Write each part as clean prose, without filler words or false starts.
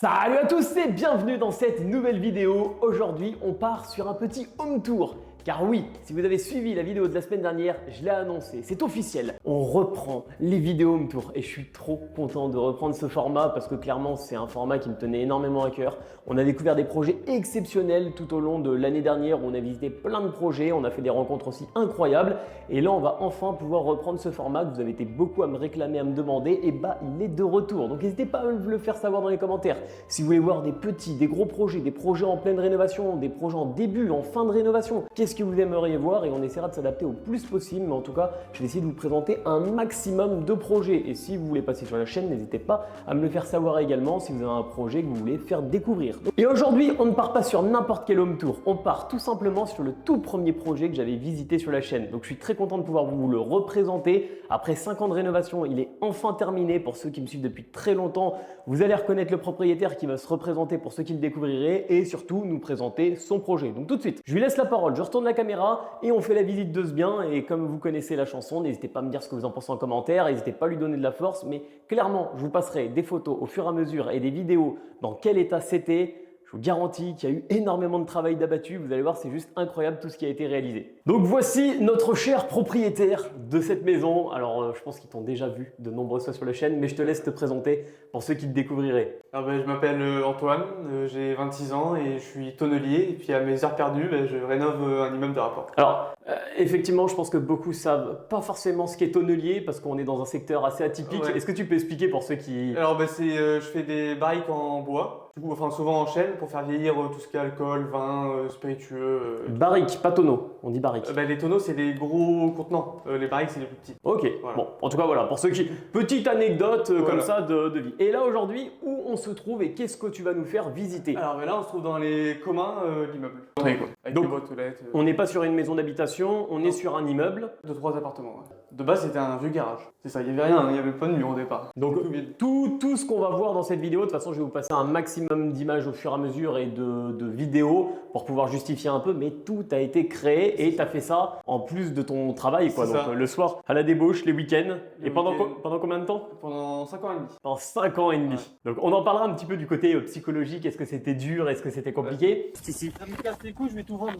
Salut à tous et bienvenue dans cette nouvelle vidéo. Aujourd'hui, on part sur un petit home tour. Car oui, si vous avez suivi la vidéo de la semaine dernière, je l'ai annoncé, c'est officiel. On reprend les vidéos home tour et je suis trop content de reprendre ce format parce que clairement, c'est un format qui me tenait énormément à cœur. On a découvert des projets exceptionnels tout au long de l'année dernière où on a visité plein de projets, on a fait des rencontres aussi incroyables. Et là, on va enfin pouvoir reprendre ce format que vous avez été beaucoup à me réclamer, à me demander. Et bah, il est de retour. Donc n'hésitez pas à me le faire savoir dans les commentaires. Si vous voulez voir des petits, des gros projets, des projets en pleine rénovation, des projets en début, en fin de rénovation, qu'est-ce que vous aimeriez voir et on essaiera de s'adapter au plus possible. Mais en tout cas, je vais essayer de vous présenter un maximum de projets. Et si vous voulez passer sur la chaîne, n'hésitez pas à me le faire savoir également si vous avez un projet que vous voulez faire découvrir. Et aujourd'hui, on ne part pas sur n'importe quel home tour. On part tout simplement sur le tout premier projet que j'avais visité sur la chaîne. Donc je suis très content de pouvoir vous le représenter. Après 5 ans de rénovation, il est enfin terminé. Pour ceux qui me suivent depuis très longtemps, vous allez reconnaître le propriétaire qui va se représenter pour ceux qui le découvriraient et surtout nous présenter son projet. Donc tout de suite, je lui laisse la parole, je retourne la caméra et on fait la visite de ce bien. Et comme vous connaissez la chanson, n'hésitez pas à me dire ce que vous en pensez en commentaire, n'hésitez pas à lui donner de la force, mais clairement, je vous passerai des photos au fur et à mesure et des vidéos dans quel état c'était. Je vous garantis qu'il y a eu énormément de travail d'abattu. Vous allez voir, c'est juste incroyable tout ce qui a été réalisé. Donc voici notre cher propriétaire de cette maison. Alors je pense qu'ils t'ont déjà vu de nombreuses fois sur la chaîne, mais je te laisse te présenter pour ceux qui te découvriraient. Je m'appelle Antoine, j'ai 26 ans et je suis tonnelier. Et puis à mes heures perdues, je rénove un immeuble de rapport. Alors effectivement, je pense que beaucoup savent pas forcément ce qu'est tonnelier parce qu'on est dans un secteur assez atypique. Ouais. Est-ce que tu peux expliquer pour ceux qui… Alors je fais des barriques en bois, du coup, souvent en chêne pour faire vieillir tout ce qui est alcool, vin, spiritueux. Barrique, pas tonneau, on dit barrique. Les tonneaux c'est des gros contenants, les barriques c'est des plus petits. Ok, Voilà. bon, en tout cas voilà, pour ceux qui… Petite anecdote Voilà. comme ça de vie. Et là aujourd'hui, où on se trouve et qu'est-ce que tu vas nous faire visiter? Alors là on se trouve dans les communs de l'immeuble. Avec Donc, des boîtes aux lettres. On n'est pas sur une maison d'habitation, on est sur un immeuble. 2-3 appartements. Ouais. De base c'était un vieux garage. C'est ça, il n'y avait rien, il n'y avait pas de mur au départ. Donc tout ce qu'on va voir dans cette vidéo, de toute façon je vais vous passer un maximum d'images au fur et à mesure et de vidéos pour pouvoir justifier un peu, mais tout a été créé et tu as fait ça en plus de ton travail quoi. Donc le soir à la débauche, les week-ends. Et pendant combien de temps? Pendant 5 ans et demi. Pendant 5 ans et demi. Ouais. Donc on en parlera un petit peu du côté psychologique, est-ce que c'était dur, est-ce que c'était compliqué? Si ça me casse les couilles, je vais tout vendre.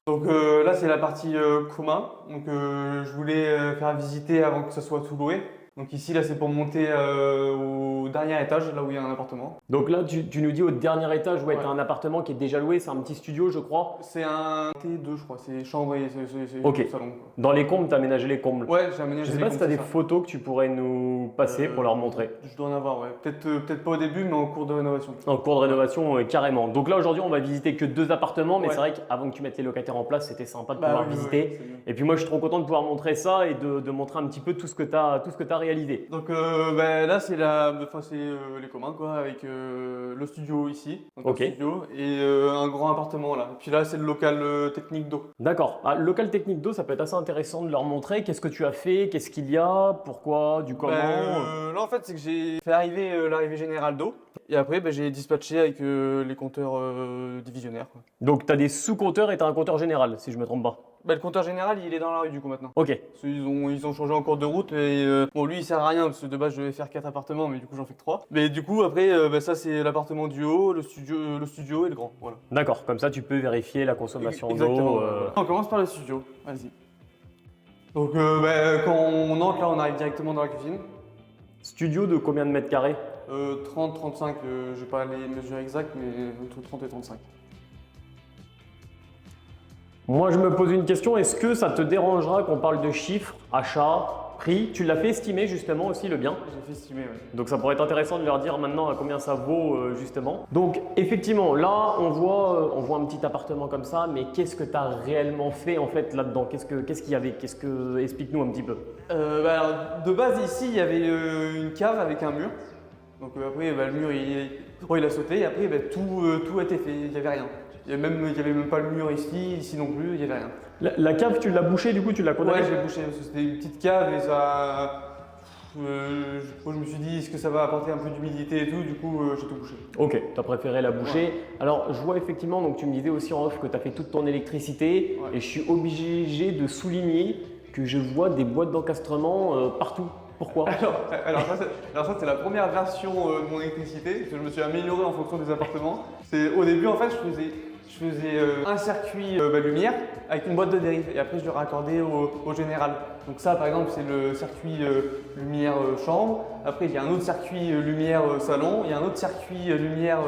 Donc là c'est la partie commun, donc je voulais faire visiter avant que ça soit tout loué. Donc ici là c'est pour monter au dernier étage, là où il y a un appartement. Donc là tu nous dis au dernier étage où Ouais. tu as un appartement qui est déjà loué, c'est un petit studio je crois. C'est un T2 je crois, c'est chambre et c'est Ok. salon. Dans les combles, tu as aménagé les combles. Ouais, j'ai aménagé. Je sais pas si tu as des photos que tu pourrais nous passer pour leur montrer. Je dois en avoir, ouais. Peut-être pas au début, mais en cours de rénovation. En cours de rénovation, carrément. Donc là aujourd'hui on va visiter que 2 appartements, mais Ouais. c'est vrai qu'avant que tu mettes les locataires en place, c'était sympa de pouvoir oui, visiter. ouais, c'est bien. Et puis moi je suis trop content de pouvoir montrer ça et de montrer un petit peu tout ce que tu as réalisé. Donc là c'est les communs quoi, avec le studio ici, donc Ok. un studio et un grand appartement là. Et puis là c'est le local technique d'eau. D'accord. Ah, le local technique d'eau, ça peut être assez intéressant de leur montrer. Qu'est-ce que tu as fait? Qu'est-ce qu'il y a? Pourquoi? Du comment? Là en fait c'est que j'ai fait arriver l'arrivée générale d'eau et après j'ai dispatché avec les compteurs divisionnaires quoi. Donc tu as des sous-compteurs et tu as un compteur général, si je me trompe pas. Le compteur général il est dans la rue du coup maintenant. Ok. Parce qu'ils ont changé en cours de route et lui il sert à rien parce que de base je devais faire 4 appartements mais du coup j'en fais que 3. Mais du coup après ça c'est l'appartement du haut, le studio et le grand. Voilà. D'accord. Comme ça, tu peux vérifier la consommation Exactement. d'eau. Voilà. On commence par le studio. Vas-y. Donc quand on entre là on arrive directement dans la cuisine. Studio de combien de mètres carrés? 30, 35, j'ai pas les mesures exactes mais entre 30 et 35. Moi, je me pose une question. Est-ce que ça te dérangera qu'on parle de chiffres, achat, prix? Tu l'as fait estimer justement aussi le bien. J'ai fait estimer, ouais. Donc ça pourrait être intéressant de leur dire maintenant à combien ça vaut justement. Donc effectivement, là on voit un petit appartement comme ça, mais qu'est-ce que tu as réellement fait en fait là-dedans? Qu'est-ce qu'il y avait? Explique-nous un petit peu. Alors, de base ici il y avait une cave avec un mur. Donc après le mur il a sauté et après tout a été fait, il n'y avait rien. Il y avait même pas le mur ici non plus, il n'y avait rien. La cave, tu l'as bouchée du coup, tu l'as condamnée? Ouais, j'ai bouché parce que c'était une petite cave et ça. Je me suis dit, est-ce que ça va apporter un peu d'humidité et tout, du coup j'ai tout bouché. Ok, tu as préféré la boucher. Ouais. Alors je vois effectivement, donc tu me disais aussi en off que tu as fait toute ton électricité, ouais. Et je suis obligé de souligner que je vois des boîtes d'encastrement partout. Pourquoi? Alors ça, c'est la première version de mon électricité, parce que je me suis amélioré en fonction des appartements. Au début, en fait, je faisais un circuit lumière avec une boîte de dérive et après je le raccordais au général. Donc ça, par exemple, c'est le circuit lumière chambre. Après, il y a un autre circuit lumière salon, il y a un autre circuit lumière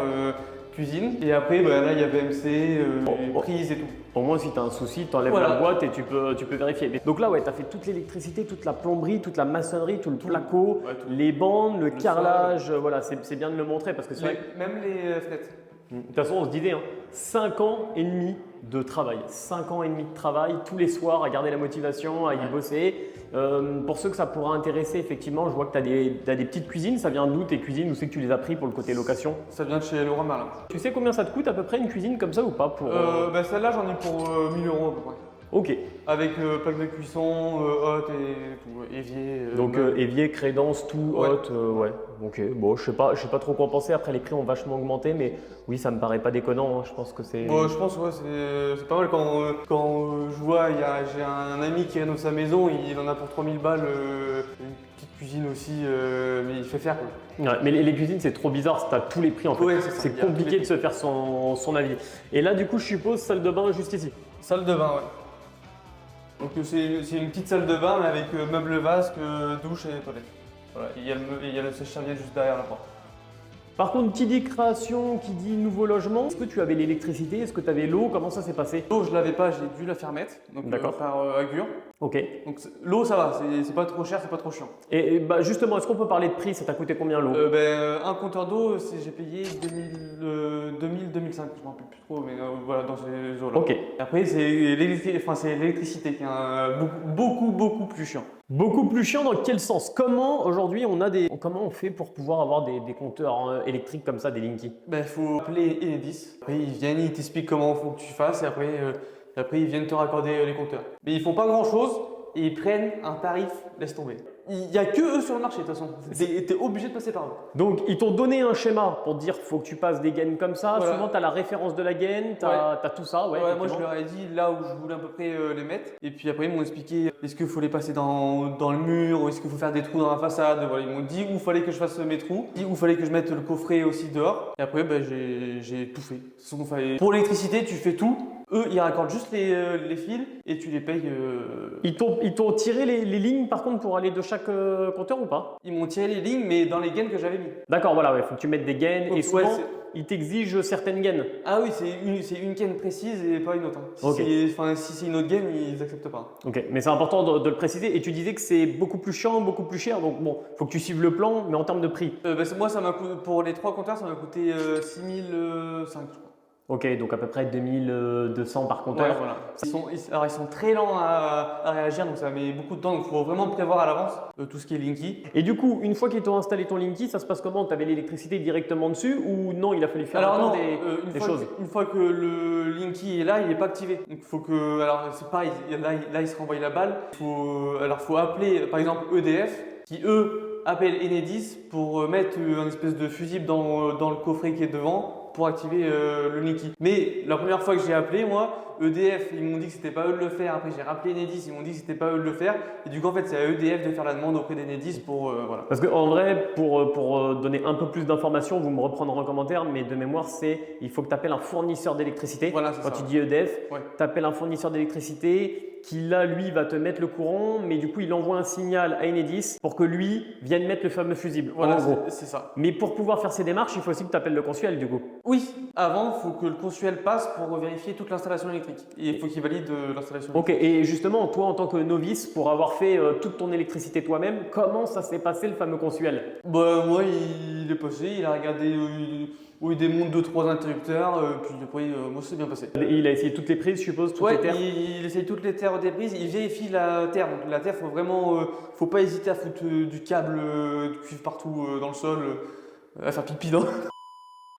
cuisine. Et après, là, il y a BMC, prises et tout. Au moins, si tu as un souci, tu enlèves la boîte et tu peux vérifier. Donc là, ouais, tu as fait toute l'électricité, toute la plomberie, toute la maçonnerie, tout le placo, les bandes, le carrelage. Voilà, c'est bien de le montrer parce que c'est vrai. Même les fenêtres. De toute façon, on se disait, 5 ans et demi de travail. 5 ans et demi de travail, tous les soirs, à garder la motivation, à y bosser. Pour ceux que ça pourra intéresser, effectivement, je vois que tu as des petites cuisines. Ça vient d'où tes cuisines? Où c'est que tu les as pris pour le côté location? Ça vient de chez Laurent Merlin. Tu sais combien ça te coûte à peu près une cuisine comme ça ou pas Celle-là, j'en ai pour 1000 € à peu près. Ok. Avec plaque de cuisson, hotte et tout, évier. Donc évier, crédence, tout, hotte, ouais. Ok, bon, je sais pas trop quoi en penser. Après, les prix ont vachement augmenté, mais oui, ça me paraît pas déconnant. Je pense que c'est. Je pense c'est pas mal quand je vois, j'ai un ami qui rénove sa maison, il en a pour 3000 balles, une petite cuisine aussi, mais il fait faire quoi. Ouais, mais les cuisines, c'est trop bizarre, tu as tous les prix en fait. Ouais, c'est compliqué de se faire son avis. Et là, du coup, je suppose, salle de bain juste ici. Salle de bain, ouais. Donc c'est une petite salle de bain mais avec meuble vasque, douche et toilette. Voilà, il y a le sèche-serviette juste derrière la porte. Par contre, qui dit création, qui dit nouveau logement, est-ce que tu avais l'électricité, est-ce que tu avais l'eau, comment ça s'est passé? L'eau, je l'avais pas, j'ai dû la faire mettre, donc par Agure. Ok. Donc l'eau, ça va, c'est pas trop cher, c'est pas trop chiant. Et justement, est-ce qu'on peut parler de prix? Ça t'a coûté combien l'eau? Un compteur d'eau, j'ai payé 2000-2005, je m'en rappelle plus trop, mais voilà, dans ces eaux-là. Ok. Après, c'est l'électricité qui est beaucoup plus chiant. Beaucoup plus chiant dans quel sens? Comment aujourd'hui comment on fait pour pouvoir avoir des compteurs électriques comme ça, des Linky? Il faut appeler Enedis. Après ils viennent, ils t'expliquent comment il faut que tu fasses et après ils viennent te raccorder les compteurs. Mais ils font pas grand chose et ils prennent un tarif, laisse tomber. Il n'y a que eux sur le marché de toute façon. T'es obligé de passer par eux. Donc ils t'ont donné un schéma pour dire faut que tu passes des gaines comme ça. Voilà. Souvent tu as la référence de la gaine, tu as tout ça. Ouais, moi je leur ai dit là où je voulais à peu près les mettre. Et puis après ils m'ont expliqué est-ce qu'il faut les passer dans le mur ou est-ce qu'il faut faire des trous dans la façade. Voilà, ils m'ont dit où il fallait que je fasse mes trous, dit où il fallait que je mette le coffret aussi dehors. Et après j'ai tout fait. Pour l'électricité tu fais tout. Eux, ils raccordent juste les fils et tu les payes. Ils t'ont tiré les lignes par contre pour aller de chaque compteur ou pas? Ils m'ont tiré les lignes, mais dans les gaines que j'avais mis. D'accord, voilà, il faut que tu mettes des gaines et souvent ouais, ils t'exigent certaines gaines. Ah oui, c'est une gaine précise et pas une autre. Si c'est une autre gaine, ils acceptent pas. Ok, mais c'est important de le préciser. Et tu disais que c'est beaucoup plus chiant, beaucoup plus cher. Donc bon, faut que tu suives le plan, mais en termes de prix. Moi, ça m'a coûté, pour les 3 compteurs, ça m'a coûté 6005, je crois. Ok, donc à peu près 2200 par compteur. Ouais, voilà. Ils sont très lents à réagir, donc ça met beaucoup de temps. Donc il faut vraiment prévoir à l'avance tout ce qui est Linky. Et du coup, une fois qu'ils t'ont installé ton Linky, ça se passe comment? Tu avais l'électricité directement dessus ou non, il a fallu faire des choses? Une fois que le Linky est là, il n'est pas activé. Donc il faut que. Alors c'est pareil, là il se renvoie la balle. Faut appeler par exemple EDF qui eux appellent Enedis pour mettre un espèce de fusible dans le coffret qui est devant pour activer le Linky. Mais la première fois que j'ai appelé, moi, EDF, ils m'ont dit que c'était pas eux de le faire. Après, j'ai rappelé Enedis, ils m'ont dit que c'était pas eux de le faire. Et du coup, en fait, c'est à EDF de faire la demande auprès d'Enedis pour voilà. Parce qu'en vrai, pour donner un peu plus d'informations, vous me reprendrez en commentaire, mais de mémoire, il faut que tu appelles un fournisseur d'électricité. Voilà, quand tu dis EDF, ouais. Tu appelles un fournisseur d'électricité qui là, lui, va te mettre le courant, mais du coup, il envoie un signal à Enedis pour que lui vienne mettre le fameux fusible. Voilà, c'est ça. Mais pour pouvoir faire ces démarches, il faut aussi que tu appelles le consuel du coup. Oui, avant, il faut que le consuel passe pour vérifier toute l'installation électrique. Et il faut qu'il valide l'installation électrique. Ok, et justement, toi, en tant que novice, pour avoir fait toute ton électricité toi-même, comment ça s'est passé le fameux consuel? Moi, il est passé, il a regardé où il démonte 2-3 interrupteurs, puis après, moi, c'est bien passé. Il a essayé toutes les prises, je suppose, toutes les terres? Il essaye toutes les terres des prises, il vérifie la terre. Donc la terre, faut pas hésiter à foutre du câble de cuivre partout dans le sol, à faire pipi dans.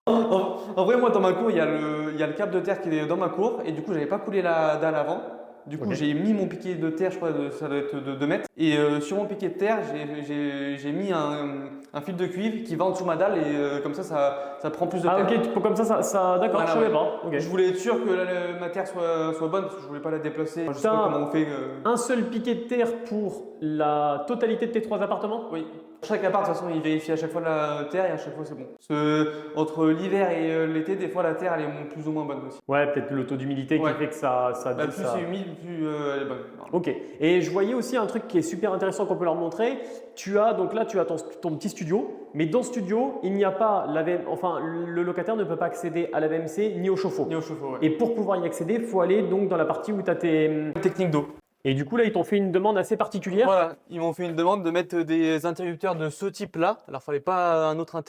En vrai, moi, dans ma cour, il y a le câble de terre qui est dans ma cour, et du coup, j'avais pas coulé la dalle avant. Du coup, Ok. j'ai mis mon piquet de terre, je crois, ça doit être de 2 mètres. Et sur mon piquet de terre, j'ai mis un fil de cuivre qui va en dessous de ma dalle et comme ça prend plus de Ah terre. ok, comme ça d'accord, Voilà, je savais ouais. pas. Ok. Je voulais être sûr que ma terre soit bonne parce que je voulais pas la déplacer. Je sais pas comment on fait. Un seul piquet de terre pour la totalité de tes 3 appartements? Oui. Chaque appart, de toute façon, il vérifie à chaque fois la terre et à chaque fois c'est bon. Parce que entre l'hiver et l'été, des fois la terre elle est plus ou moins bonne aussi. Ouais, peut-être le taux d'humidité Ouais. qui fait que ça Bah, plus ça- c'est humide, plus elle est bonne. Ok. Et je voyais aussi un truc qui est super intéressant qu'on peut leur montrer. Tu as ton petit studio, mais dans ce studio, il n'y a pas le locataire ne peut pas accéder à la VMC ni au chauffe-eau. Ni au chauffe-eau, ouais. Et pour pouvoir y accéder, il faut aller donc dans la partie où tu as tes. Technique d'eau. Et du coup, là, ils t'ont fait une demande assez particulière. Voilà, ils m'ont fait une demande de mettre des interrupteurs de ce type-là. Alors, il fallait pas un autre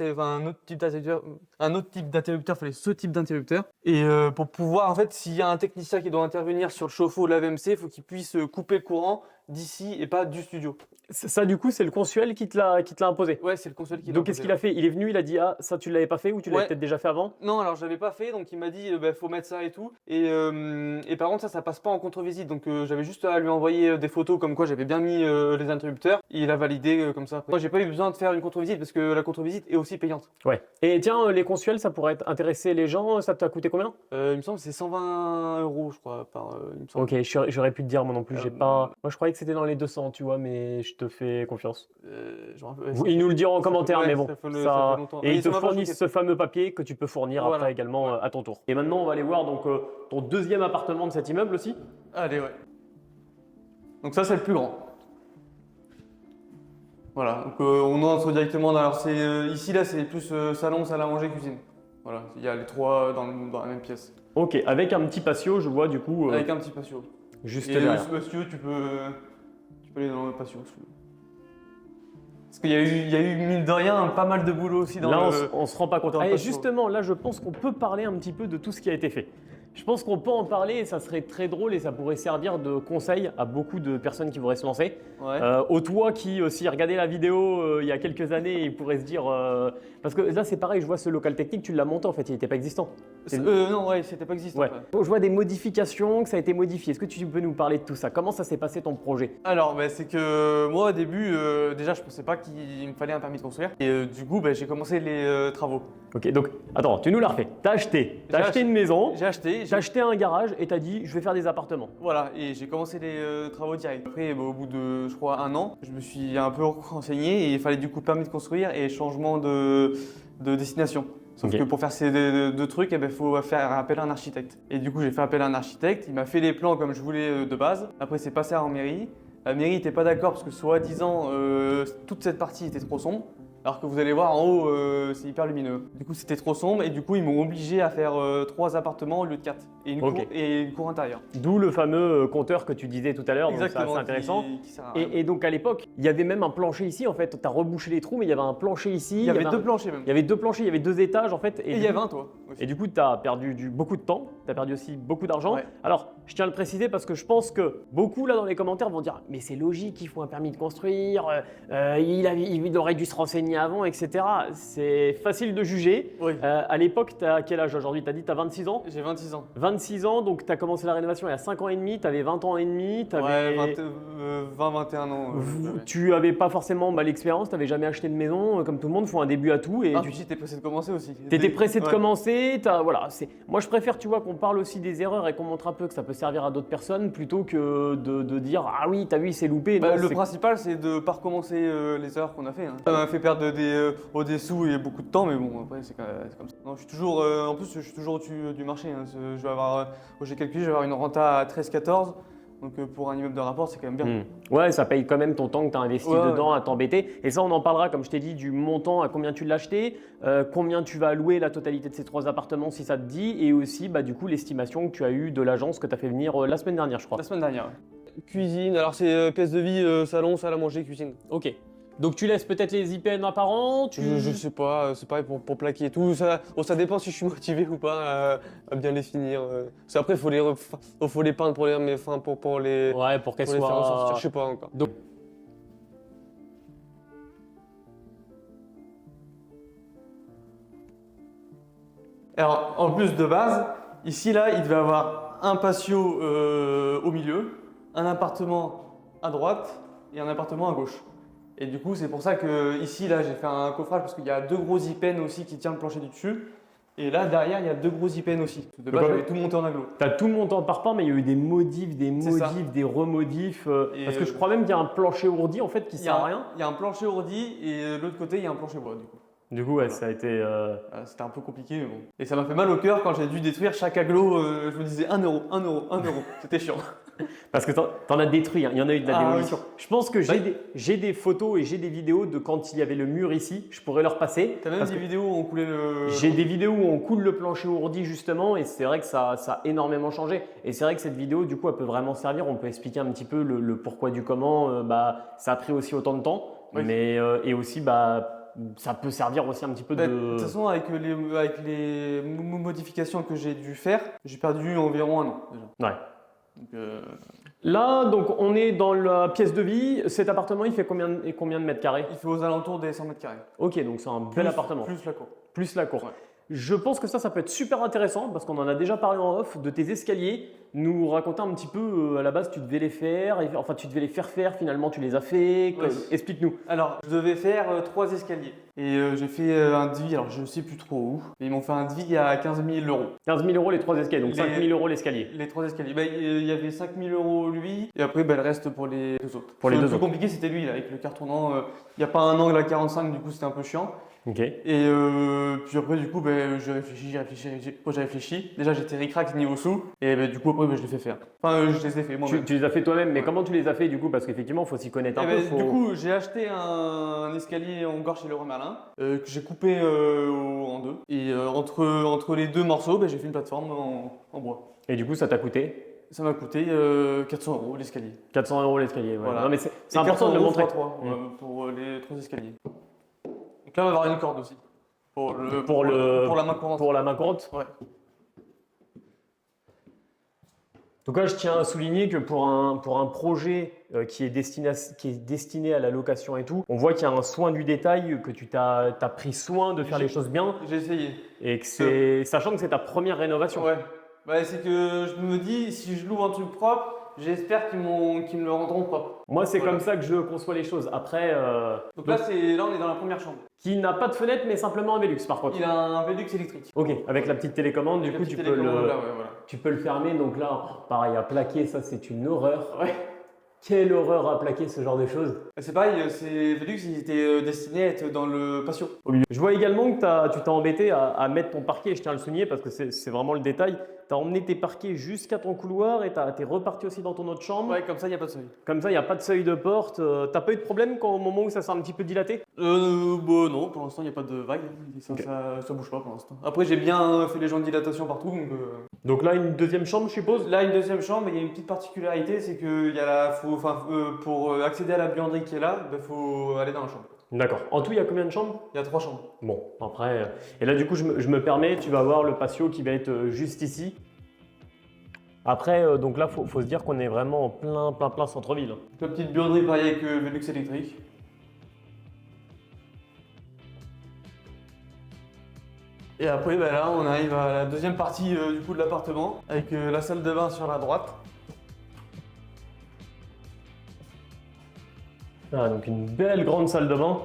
type d'interrupteur, il fallait ce type d'interrupteur. Et pour pouvoir, en fait, s'il y a un technicien qui doit intervenir sur le chauffe-eau de la VMC, il faut qu'il puisse couper le courant d'ici et pas du studio. Ça, du coup, c'est le consuel qui te l'a imposé. Ouais, c'est le consuel qui l'a Donc, qu'est-ce qu'il a fait? Il est venu, il a dit, ah, ça, tu l'avais pas fait ou tu l'avais Ouais. peut-être déjà fait avant? Non, alors je l'avais pas fait, donc il m'a dit faut mettre ça et tout. Et par contre ça passe pas en contre-visite, donc j'avais juste à lui envoyer des photos comme quoi j'avais bien mis les interrupteurs. Et il a validé comme ça. Moi j'ai pas eu besoin de faire une contre-visite parce que la contre-visite est aussi payante. Ouais. Et tiens, les consuels, ça pourrait intéresser les gens. Ça t'a coûté combien? Il me semble que c'est 120 € je crois il me semble. Ok, j'aurais pu te dire moi non plus. J'ai Euh, pas. Moi, je croyais que c'était dans les 200, tu vois, mais je te fais confiance. Je me rappelle- Ils nous le diront en ça fait- commentaire, ouais, mais bon. ça fait longtemps. Et Mais ils te ça m'a pas fournissent choqué. ce fameux papier que tu peux fournir Voilà. après également à ton tour. Et maintenant, on va aller voir donc ton deuxième appartement de cet immeuble aussi. Allez, ouais. Donc ça c'est le plus grand. Voilà, donc on entre directement dans. Alors ici là c'est plus salon, salle à manger, cuisine. Voilà, il y a les trois dans la même pièce. Ok, avec un petit patio, je vois du coup Avec un petit patio. juste Et derrière. si tu veux, tu peux aller dans le patio. Si tu veux. Parce qu'il y a eu, mine de rien, pas mal de boulot aussi dans Là, le. on se rend pas compte. dans le Et patio. justement, là, je pense qu'on peut parler un petit peu de tout ce qui a été fait. Je pense qu'on peut en parler et ça serait très drôle et ça pourrait servir de conseil à beaucoup de personnes qui voudraient se lancer. Ouais. Au toi qui aussi regardait la vidéo il y a quelques années, il pourrait se dire parce que là c'est pareil, je vois ce local technique, tu l'as monté en fait, il n'était pas existant. Non, ouais, c'était pas existant. Ouais. Ouais. Je vois des modifications, que ça a été modifié. Est-ce que tu peux nous parler de tout ça? Comment ça s'est passé ton projet? Alors, c'est que moi au début, déjà je pensais pas qu'il me fallait un permis de construire. Et du coup, j'ai commencé les travaux. Ok, donc attends, tu nous l'as refait. T'as acheté une maison, J'ai acheté. t'as acheté un garage et t'as dit je vais faire des appartements. Voilà, et j'ai commencé les travaux directs. Après, au bout de, je crois, 1 an, je me suis un peu renseigné et il fallait du coup permis de construire et changement de destination. Sauf Ok. que pour faire ces deux trucs, il faut faire appel à un architecte. Et du coup, j'ai fait appel à un architecte, il m'a fait les plans comme je voulais de base. Après, c'est passé en mairie. La mairie n'était pas d'accord parce que soi-disant, toute cette partie était trop sombre. Alors que vous allez voir en haut, c'est hyper lumineux. Du coup, c'était trop sombre et du coup, ils m'ont obligé à faire 3 appartements au lieu de 4 et une, Ok. cour, et une cour intérieure. D'où le fameux compteur que tu disais tout à l'heure, donc c'est Exactement. assez intéressant. Qui sert à rien. Et donc à l'époque, il y avait même un plancher ici en fait. Tu as rebouché les trous, mais il y avait un plancher ici. il y avait un- 2 planchers même. Il y avait 2 planchers, il y avait 2 étages en fait. Et il y avait un toit aussi. Et du coup, tu as perdu beaucoup de temps, tu as perdu aussi beaucoup d'argent. Ouais. Alors, je tiens à le préciser parce que je pense que beaucoup là dans les commentaires vont dire mais c'est logique, il faut un permis de construire, il aurait dû se renseigner avant, etc. C'est facile de juger. Oui. À l'époque, tu as quel âge aujourd'hui? Tu as dit que tu as 26 ans? J'ai 26 ans. 26 ans, donc tu as commencé la rénovation il y a 5 ans et demi, tu avais 20 ans et demi, Ouais, 20-21 ans. tu n'avais pas forcément l'expérience, tu n'avais jamais acheté de maison, comme tout le monde, il faut un début à tout. Et Ah, puis t'es pressé de commencer aussi. T'étais pressé de Ouais. commencer, voilà, moi je préfère tu vois qu'on parle aussi des erreurs et qu'on montre un peu que ça peut servir à d'autres personnes plutôt que de dire ah oui t'as vu c'est loupé. Bah, Non, le c'est- principal, c'est de ne pas recommencer les erreurs qu'on a fait. Hein. Ça m'a fait perdre des sous et beaucoup de temps, mais bon, après, c'est comme ça. Non, je suis toujours, en plus, je suis toujours au-dessus du marché. Hein. Je vais avoir, j'ai calculé, je vais avoir une renta à 13-14. Donc, pour un immeuble de rapport, c'est quand même bien. Ouais, ça paye quand même ton temps que tu as investi Ouais, dedans à t'embêter. Et ça, on en parlera, comme je t'ai dit, du montant, à combien tu l'as acheté, combien tu vas louer la totalité de ces 3 appartements si ça te dit, et aussi du coup l'estimation que tu as eue de l'agence que tu as fait venir la semaine dernière, je crois. La semaine dernière. Ouais. Cuisine, alors c'est pièce de vie, salon, salle à manger, cuisine. Ok. Donc tu laisses peut-être les IPN apparents, Je sais pas, c'est pareil pour plaquer et tout. Ça dépend si je suis motivé ou pas à bien les finir. Parce qu'après, faut les peindre pour les, mais, enfin, pour les, Ouais, pour qu'elles pour les faire soient. ressortir, je sais pas encore. Donc- Alors, en plus de base, ici, là, il devait avoir un patio au milieu, un appartement à droite et un appartement à gauche. Et du coup, c'est pour ça que ici, là, j'ai fait un coffrage parce qu'il y a 2 gros ipènes aussi qui tiennent le plancher du dessus. Et là, derrière, il y a 2 gros ipènes aussi. De base, j'avais tout monté en aglo. Tu as tout monté en parpaing, mais il y a eu des modifs, des remodifs. Parce que je crois même qu'il y a un plancher ourdi en fait qui sert à rien. Il y a un plancher ourdi et de l'autre côté, il y a un plancher bois du coup. Du coup, ouais, ça a été. C'était un peu compliqué, mais bon. Et ça m'a fait mal au cœur quand j'ai dû détruire chaque aglo. Je me disais 1 euro, 1 euro, 1 euro. C'était chiant. Parce que t'en as détruit, hein. Il y en a eu de la démolition. Oui. Je pense que j'ai des photos et j'ai des vidéos de quand il y avait le mur ici. Je pourrais leur passer. T'as même des vidéos où on coulait le. J'ai des vidéos où on coule le plancher ourdi justement et c'est vrai que ça a énormément changé. Et c'est vrai que cette vidéo, du coup, elle peut vraiment servir. On peut expliquer un petit peu le pourquoi du comment. Ça a pris aussi autant de temps, Oui. mais et aussi ça peut servir aussi un petit peu De de. toute façon, avec les modifications que j'ai dû faire, j'ai perdu environ 1 an déjà. Ouais. Donc, Là, donc on est dans la pièce de vie. Cet appartement, il fait combien de mètres carrés? il fait aux alentours des 100 mètres carrés. Ok, donc c'est un bel appartement. Plus la cour. Plus la cour. Ouais. Je pense que ça peut être super intéressant parce qu'on en a déjà parlé en off de tes escaliers. Nous raconter un petit peu, à la base, tu devais les faire, enfin tu devais les faire finalement tu les as fait. Oui. Explique-nous. Alors, je devais faire 3 escaliers. Et j'ai fait un devis, alors je ne sais plus trop où, mais ils m'ont fait un devis à 15 000 euros. 15 000 euros les 3 escaliers, donc 5 000 euros l'escalier. Les 3 escaliers. Il y avait 5 000 euros lui, et après le reste pour les 2 autres. Pour les 2 Le plus autres. compliqué, c'était lui, là, avec le carton tournant. Il n'y a pas un angle à 45, du coup, c'était un peu chiant. Ok. Et puis après, du coup, j'ai réfléchi. Déjà, j'étais ric-rac niveau sous. Et du coup, après, je l'ai fait faire. Enfin, je les ai fait moi-même. Tu les as fait toi-même, mais Ouais. comment tu les as fait du coup? Parce qu'effectivement, il faut s'y connaître un peu. Du coup, j'ai acheté un escalier en Hongrois chez Leroy Merlin que j'ai coupé en 2. Et entre les 2 morceaux, j'ai fait une plateforme en bois. Et du coup, ça t'a coûté Ça m'a coûté 400 euros l'escalier. 400 euros l'escalier. Ouais. Voilà. Non, mais c'est important de le montrer. 3 pour les 3 escaliers. Donc là, on va avoir une corde aussi. Pour la main courante. Pour la main courante. Ouais. En tout cas, je tiens à souligner que pour un projet qui est destiné à la location et tout, on voit qu'il y a un soin du détail, que tu t'as pris soin de faire les choses bien. J'ai essayé. Et que sachant que c'est ta première rénovation. Ouais. C'est que je me dis, si je loue un truc propre, j'espère qu'ils me le rendront propre. Moi, c'est comme ça que je conçois les choses. Après, Donc là, on est dans la première chambre. qui n'a pas de fenêtre, mais simplement un Velux par contre. Il a un Velux électrique. Ok, avec la petite télécommande, du coup, tu peux le fermer. Donc là, pareil, à plaquer, ça, c'est une horreur. Ouais. Quelle horreur à plaquer ce genre de choses. C'est pareil, ces Velux, ils étaient destinés à être dans le patio. Je vois également que tu t'es embêté à mettre ton parquet, je tiens à le souligner parce que c'est vraiment le détail. Tu as emmené tes parquets jusqu'à ton couloir et tu es reparti aussi dans ton autre chambre. Ouais, comme ça, il n'y a pas de seuil. Comme ça, il n'y a pas de seuil de porte. T'as pas eu de problème au moment où ça s'est un petit peu dilaté? Non, pour l'instant, il n'y a pas de vague. Ça bouge pas pour l'instant. Après, j'ai bien fait les gens de dilatation partout. Donc là, une deuxième chambre, je suppose? Là, une deuxième chambre, il y a une petite particularité, c'est que pour accéder à la buanderie qui est là, il faut aller dans la chambre. D'accord. En tout, il y a combien de chambres? Il y a 3 chambres. Bon, après. Et là, du coup, je me permets, tu vas voir le patio qui va être juste ici. Après, donc là, faut se dire qu'on est vraiment en plein centre-ville. La petite buanderie, pareil avec Velux électrique. Et après, là, on arrive à la deuxième partie du coup de l'appartement, avec la salle de bain sur la droite. Ah, donc une belle grande salle de bain,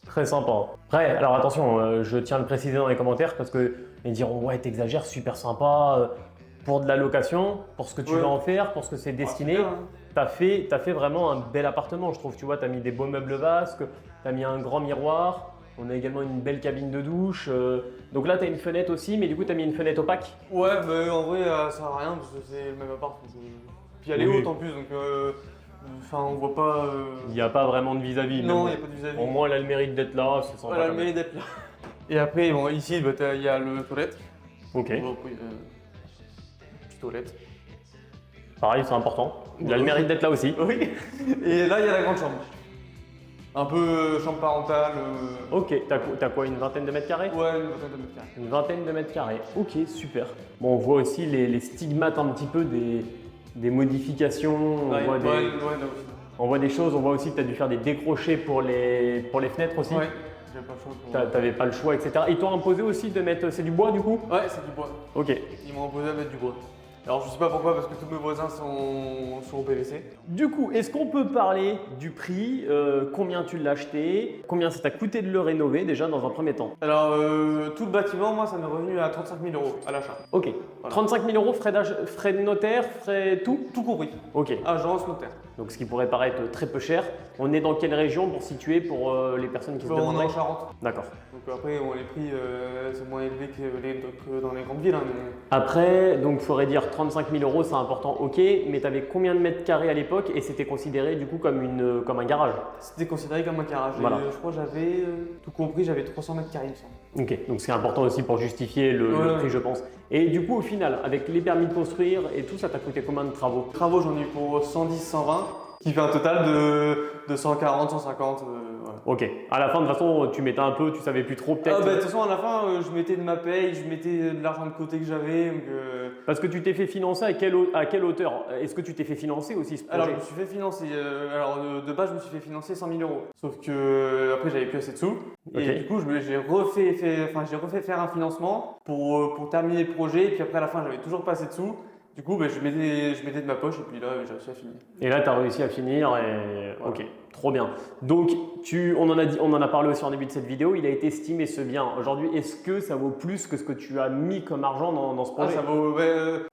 très sympa. Après, alors attention, je tiens à le préciser dans les commentaires parce que ils diront ouais t'exagères, super sympa pour de la location, pour ce que tu vas en faire, pour ce que c'est destiné. T'as fait vraiment un bel appartement, je trouve. Tu vois, t'as mis des beaux meubles vasques, t'as mis un grand miroir. On a également une belle cabine de douche. Donc là, tu as une fenêtre aussi, mais du coup, tu as mis une fenêtre opaque. Ouais, en vrai, ça sert à rien parce que c'est le même appart. Puis elle est haute en plus, donc on voit pas. Il n'y a pas vraiment de vis-à-vis. Non, il n'y a pas de vis-à-vis. Au moins, elle a le mérite d'être là, c'est sympa. Elle a le mérite d'être là. Et après, ici, il y a le toilette. Ok. Petite toilette. Pareil, c'est important. Il a le mérite d'être là aussi. Oui. Et là, il y a la grande chambre. Un peu chambre parentale. Ok, t'as quoi, une vingtaine de mètres carrés? Ouais, une vingtaine de mètres carrés. Une vingtaine de mètres carrés. Ok, super. Bon, on voit aussi les stigmates un petit peu des modifications. On voit des choses. On voit aussi que tu as dû faire des décrochés pour les fenêtres aussi. Ouais, j'avais pas le choix. T'avais pas le choix, etc. Ils t'ont imposé aussi de mettre. C'est du bois du coup? Ouais, c'est du bois. Ok. Ils m'ont imposé de mettre du bois. Alors je sais pas pourquoi, parce que tous mes voisins sont au PVC. Du coup, est-ce qu'on peut parler du prix, combien tu l'as acheté, combien ça t'a coûté de le rénover déjà dans un premier temps? Alors tout le bâtiment, moi ça m'est revenu à 35 000 € à l'achat. Ok, Voilà. 35 000 € frais de notaire, frais tout? Tout compris. Ok, Agence, notaire. donc ce qui pourrait paraître très peu cher. On est dans quelle région pour situer pour les personnes qui se On est demanderaient? en Charente. D'accord. Donc après, les prix, c'est moins élevé que dans les grandes villes. Hein, mais... Après, donc il faudrait dire 35 000 €, c'est important, ok, mais tu avais combien de mètres carrés à l'époque et c'était considéré du coup comme un garage? C'était considéré comme un garage. Voilà. Et, je crois que j'avais, tout compris, j'avais 300 mètres carrés, il me semble. Ok, donc c'est important aussi pour justifier le prix, je pense. Et du coup, au final, avec les permis de construire et tout, ça t'a coûté combien de travaux? Travaux, j'en ai eu pour 110, 120, qui fait un total de 140, 150. Voilà. Ok, à la fin, de toute façon, tu mettais un peu, tu savais plus trop peut-être. Ah bah, de toute façon, à la fin, je mettais de ma paye, je mettais de l'argent de côté que j'avais. Parce que tu t'es fait financer à quelle hauteur? Est-ce que tu t'es fait financer aussi ce projet? Alors, je me suis fait financer. Alors, de base, je me suis fait financer 100 000 €. Sauf que après, j'avais plus assez de sous. Ok. Et du coup, j'ai refait faire un financement pour terminer le projet. Et puis après, à la fin, j'avais toujours pas assez de sous. Du coup, je mettais de ma poche et puis là, j'ai réussi à finir. Et là, tu as réussi à finir et Voilà. ok, trop bien. Donc, on en a parlé aussi en début de cette vidéo, il a été estimé ce bien. Aujourd'hui, est-ce que ça vaut plus que ce que tu as mis comme argent dans ce Ah, projet? ça vaut,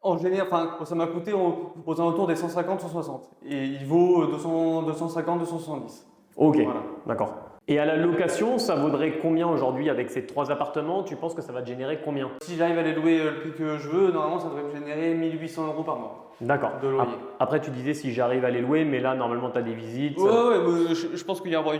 en général, ça m'a coûté aux alentours des 150, 160. Et il vaut 250, 270. Ok, Voilà. d'accord. Et à la location, ça vaudrait combien aujourd'hui avec ces 3 appartements? Tu penses que ça va te générer combien? Si j'arrive à les louer le prix que je veux, normalement, ça devrait me générer 1 800 € par mois. D'accord. De loyer. Après, tu disais si j'arrive à les louer, mais là, normalement, tu as des visites. Ouais, mais je pense qu'il y aura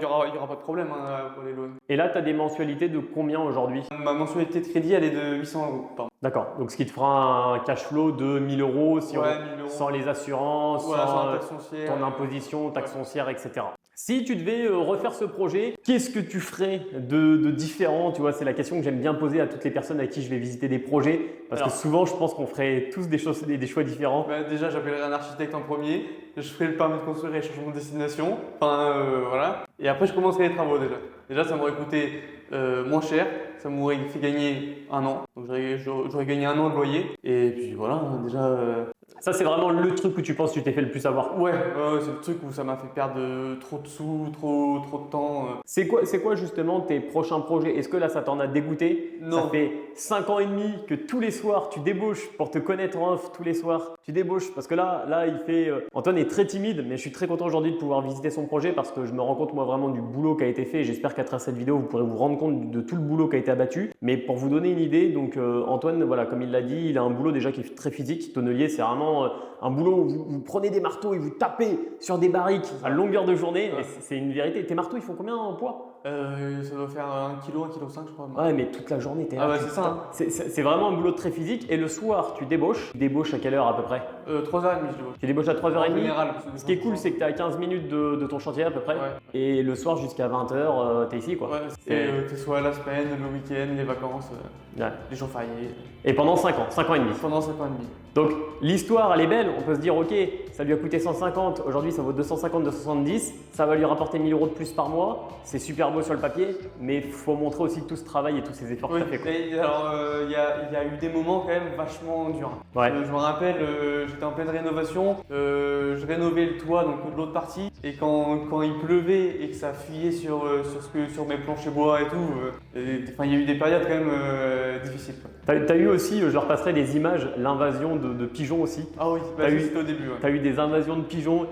pas de problème hein, pour les louer. Et là, tu as des mensualités de combien aujourd'hui? Ma mensualité de crédit, elle est de 800 € par mois. D'accord. Donc, ce qui te fera un cash flow de 1 000 € si Ouais, 1 000 €. sans les assurances, Voilà, sans sans la taxe foncière, ton imposition, taxe foncière, etc. Si tu devais refaire ce projet, qu'est-ce que tu ferais de différent? Tu vois, c'est la question que j'aime bien poser à toutes les personnes à qui je vais visiter des projets. Parce que souvent, je pense qu'on ferait tous des choix différents. Déjà, j'appellerai un architecte en premier. Je ferai le permis de construire et changement de destination. Enfin, voilà. Et après, je commencerai les travaux déjà. Déjà, ça m'aurait coûté moins cher. Ça m'aurait fait gagner 1 an. Donc, j'aurais gagné 1 an de loyer. Et puis voilà, hein, déjà. Ça, c'est vraiment le truc où tu penses que tu t'es fait le plus avoir. Ouais, c'est le truc où ça m'a fait perdre trop de sous, trop de temps. C'est quoi justement tes prochains projets? Est-ce que là, ça t'en a dégoûté? Non. Ça fait 5 ans et demi que tous les soirs, tu débauches pour te connaître en off tous les soirs. Tu débauches parce que là, il fait… Antoine est très timide, mais je suis très content aujourd'hui de pouvoir visiter son projet parce que je me rends compte moi vraiment du boulot qui a été fait. J'espère qu'à travers cette vidéo, vous pourrez vous rendre compte de tout le boulot qui a été abattu. Mais pour vous donner une idée, donc Antoine, voilà, comme il l'a dit, il a un boulot déjà qui est très physique. Tonnelier, c'est vraiment un boulot où vous prenez des marteaux et vous tapez sur des barriques à longueur de journée. Ouais. Et c'est une vérité. Tes marteaux, ils font combien en poids? Ça doit faire 1 kg, 1,5 kg, je crois. Ouais, mais toute la journée, t'es là. Ah ouais, c'est ça. C'est vraiment un boulot très physique. Et le soir, tu débauches. Tu débauches à quelle heure à peu près? 3h30, je débauche. Tu débauches à 3h30. En général. Ce qui est cool, c'est que tu es à 15 minutes de ton chantier à peu près. Ouais. Et le soir jusqu'à 20h, tu es ici quoi. Ouais, que ce soit la semaine, le week-end, les vacances, Ouais. les jours fériés. Et pendant 5 ans, 5 ans et demi. Pendant 5 ans et demi. Donc l'histoire, elle est belle. On peut se dire, ok, ça lui a coûté 150. Aujourd'hui, ça vaut 250, 270. Ça va lui rapporter 1 000 € de plus par mois. C'est super beau sur le papier. Mais il faut montrer aussi tout ce travail et tous ces efforts Oui, que tu as fait. Quoi. mais alors il y a eu des moments quand même vachement durs. Ouais. Je me rappelle, j'étais en pleine rénovation, je rénovais le toit donc de l'autre partie et quand il pleuvait et que ça fuyait sur mes planchers bois et tout, il y a eu des périodes quand même difficiles. Tu as eu aussi, je leur passerai des images, l'invasion de pigeons aussi. Ah oui, c'était au début. Ouais. Tu as eu des invasions de pigeons.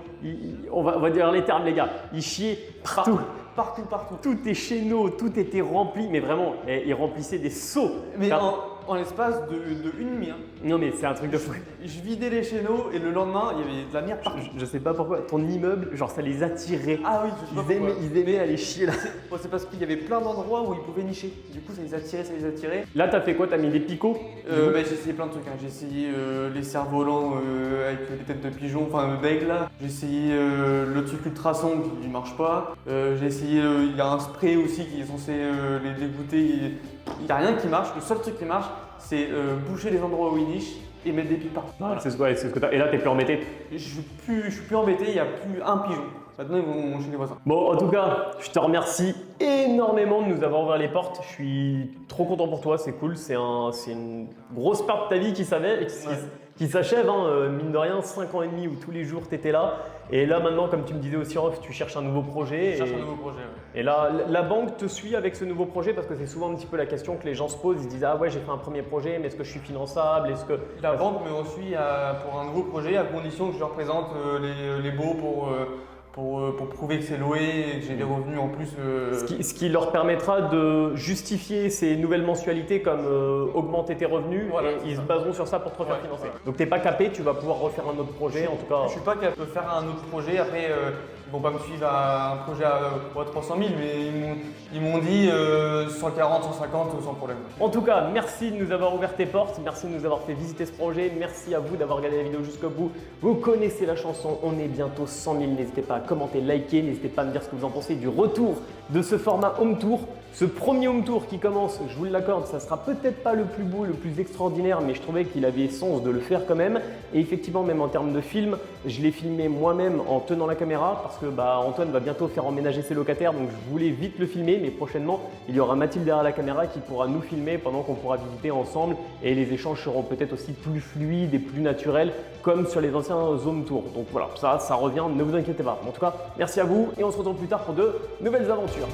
On va dire les termes, les gars. Ils chiaient partout. Partout. Tout est chez nous, tout était rempli, mais vraiment, ils remplissaient des seaux. Mais en l'espace de une nuit. Hein. Non mais c'est un truc de fou. Je vidais les chéneaux et le lendemain, il y avait de la merde partout. Je sais pas pourquoi, ton immeuble, genre ça les attirait. Ah oui, je sais pas pourquoi. Ils aimaient aller chier là. C'est parce qu'il y avait plein d'endroits où ils pouvaient nicher. Du coup, ça les attirait. Là, t'as fait quoi? T'as mis des picots? J'ai essayé plein de trucs. Hein. J'ai essayé les cerfs-volants avec les têtes de pigeons, enfin d'aigle là. J'ai essayé le truc ultrason qui marche pas. J'ai essayé, il y a un spray aussi qui est censé les dégoûter. Il n'y a rien qui marche. Le seul truc qui marche, c'est boucher les endroits où ils nichent et mettre des piles partout. Voilà. C'est ce que t'as. Et là, t'es plus embêté. Je suis plus embêté, il n'y a plus un pigeon. Maintenant, ils vont chez les voisins. Bon, en tout cas, je te remercie énormément de nous avoir ouvert les portes. Je suis trop content pour toi, c'est cool. C'est une grosse part de ta vie qui s'achève. Hein. Mine de rien, 5 ans et demi où tous les jours tu étais là. Et là, maintenant, comme tu me disais aussi en off, tu cherches un nouveau projet. Je cherche un nouveau projet, ouais. Et là, la banque te suit avec ce nouveau projet parce que c'est souvent un petit peu la question que les gens se posent. Ils se disent: ah ouais, j'ai fait un premier projet, mais est-ce que je suis finançable? Est-ce que La banque me suit pour un nouveau projet à condition que je leur présente les baux pour prouver que c'est loué et que j'ai des revenus en plus. Ce qui leur permettra de justifier ces nouvelles mensualités comme augmenter tes revenus. Voilà, et ils se baseront sur ça pour te refaire financer. Voilà. Donc tu n'es pas capé, tu vas pouvoir refaire un autre projet en tout cas. Je suis pas capable de faire un autre projet. Après, ils vont pas me suivre à un projet à 300 000, mais ils m'ont dit 140, 150 sans problème. En tout cas, merci de nous avoir ouvert tes portes, merci de nous avoir fait visiter ce projet, merci à vous d'avoir regardé la vidéo jusqu'au bout. Vous connaissez la chanson, on est bientôt 100 000, n'hésitez pas à commenter, liker, n'hésitez pas à me dire ce que vous en pensez du retour de ce format home tour. Ce premier home tour qui commence, je vous l'accorde, ça sera peut-être pas le plus beau, le plus extraordinaire, mais je trouvais qu'il avait sens de le faire quand même. Et effectivement, même en termes de film, je l'ai filmé moi-même en tenant la caméra parce que Antoine va bientôt faire emménager ses locataires, donc je voulais vite le filmer, mais prochainement, il y aura Mathilde derrière la caméra qui pourra nous filmer pendant qu'on pourra visiter ensemble et les échanges seront peut-être aussi plus fluides et plus naturels comme sur les anciens home tours. Donc voilà, ça revient, ne vous inquiétez pas. En tout cas, merci à vous et on se retrouve plus tard pour de nouvelles aventures.